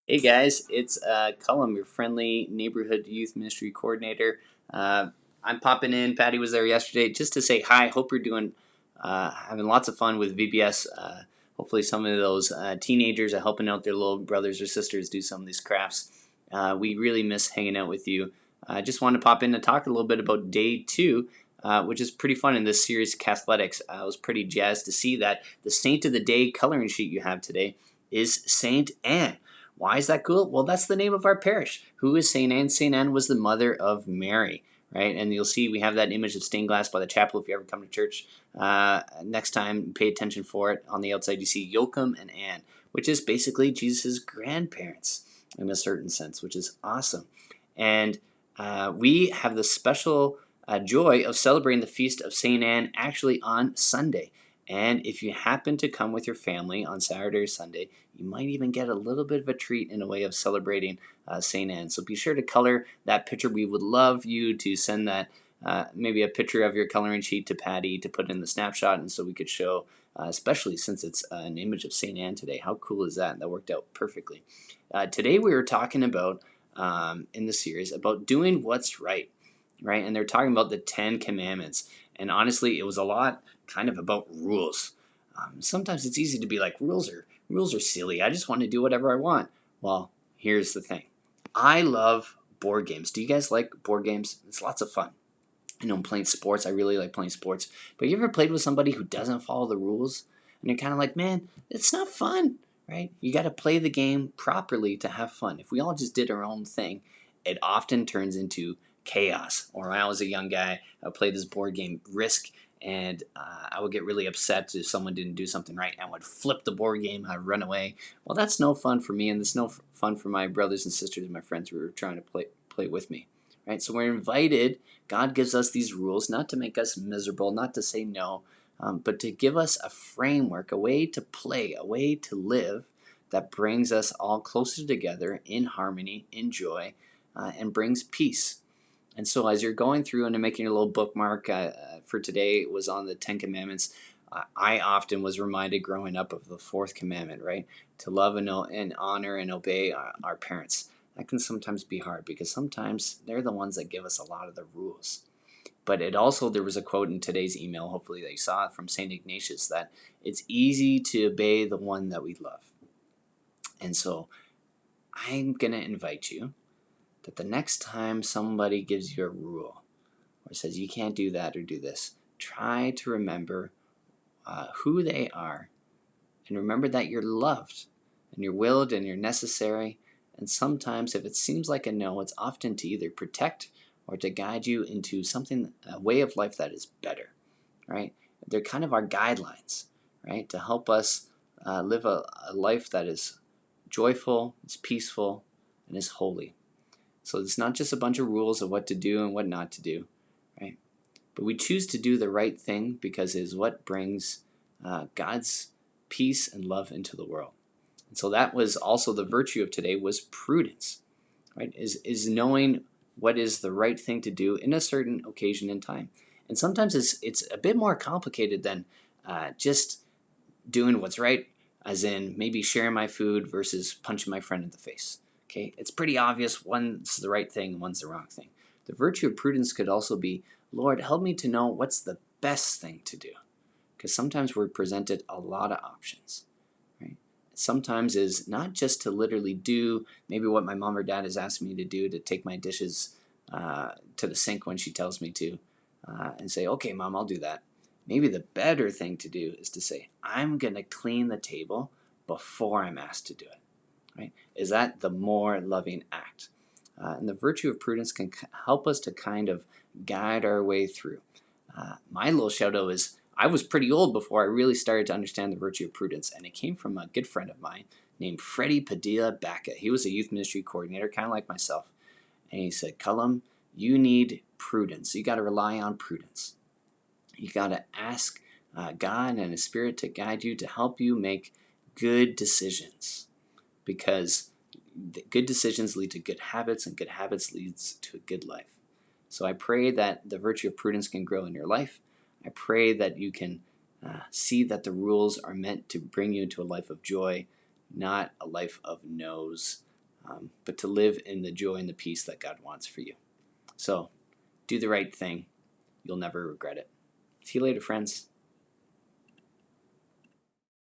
Hey guys, it's Colm, your friendly neighborhood youth ministry coordinator. Uh, I'm popping in. Patty was there yesterday just to say hi. Hope you're doing, having lots of fun with VBS. Hopefully, some of those teenagers are helping out their little brothers or sisters do some of these crafts. We really miss hanging out with you. I just wanted to pop in to talk a little bit about day two, which is pretty fun in this series, Cathletics. I was pretty jazzed to see that the Saint of the Day coloring sheet you have today is Saint Anne. Why is that cool? Well, that's the name of our parish. Who is St. Anne? St. Anne was the mother of Mary, right? And you'll see we have that image of stained glass by the chapel if you ever come to church. Next time, pay attention for it. On the outside, you see Joachim and Anne, which is basically Jesus' grandparents in a certain sense, which is awesome. And we have the special joy of celebrating the feast of St. Anne actually on Sunday. And if you happen to come with your family on Saturday or Sunday, you might even get a little bit of a treat in a way of celebrating St. Anne. So be sure to color that picture. We would love you to send that, maybe a picture of your coloring sheet to Patty to put in the snapshot, and so we could show, especially since it's an image of St. Anne today. How cool is that? That worked out perfectly. Today we were talking about, in the series, about doing what's right, right? And they're talking about the 10 Commandments. And honestly, it was a lot kind of about rules. Sometimes it's easy to be like, rules are silly. I just want to do whatever I want. Well, here's the thing. I love board games. Do you guys like board games? It's lots of fun. Playing sports. I really like playing sports. But you ever played with somebody who doesn't follow the rules? And you're kind of like, man, it's not fun, right? You got to play the game properly to have fun. If we all just did our own thing, it often turns into chaos. Or when I was a young guy, I played this board game, Risk, and I would get really upset if someone didn't do something right. I would flip the board game, I'd run away. Well, that's no fun for me, and it's no fun for my brothers and sisters and my friends who are trying to play with me. Right? So we're invited. God gives us these rules not to make us miserable, not to say no, but to give us a framework, a way to play, a way to live that brings us all closer together in harmony, in joy, and brings peace. And so, as you're going through and making your little bookmark for today, it was on the 10 Commandments. I often was reminded growing up of the fourth commandment, right? To love and honor and obey our parents. That can sometimes be hard because sometimes they're the ones that give us a lot of the rules. But there was a quote in today's email, hopefully that you saw it, from St. Ignatius, that it's easy to obey the one that we love. And so I'm going to invite you that the next time somebody gives you a rule or says you can't do that or do this, try to remember who they are, and remember that you're loved and you're willed and you're necessary. And sometimes if it seems like a no, it's often to either protect or to guide you into a way of life that is better, right? They're kind of our guidelines, right? To help us live a life that is joyful, is peaceful, and is holy. So it's not just a bunch of rules of what to do and what not to do, right? But we choose to do the right thing because it is what brings God's peace and love into the world. And so that was also the virtue of today, was prudence, right? Is knowing what is the right thing to do in a certain occasion and time. And sometimes it's a bit more complicated than just doing what's right, as in maybe sharing my food versus punching my friend in the face. Okay, it's pretty obvious one's the right thing, one's the wrong thing. The virtue of prudence could also be, Lord, help me to know what's the best thing to do. Because sometimes we're presented a lot of options, right? Sometimes is not just to literally do maybe what my mom or dad has asked me to do, to take my dishes to the sink when she tells me to, and say, okay, Mom, I'll do that. Maybe the better thing to do is to say, I'm going to clean the table before I'm asked to do it. Right? Is that the more loving act? And the virtue of prudence can help us to kind of guide our way through. My little shout out is, I was pretty old before I really started to understand the virtue of prudence, and it came from a good friend of mine named Freddie Padilla Baca. He was a youth ministry coordinator, kind of like myself. And he said, Colm, you need prudence. You got to rely on prudence. You got to ask God and His Spirit to guide you, to help you make good decisions, because good decisions lead to good habits, and good habits leads to a good life. So I pray that the virtue of prudence can grow in your life. I pray that you can see that the rules are meant to bring you into a life of joy, not a life of no's, but to live in the joy and the peace that God wants for you. So do the right thing. You'll never regret it. See you later, friends.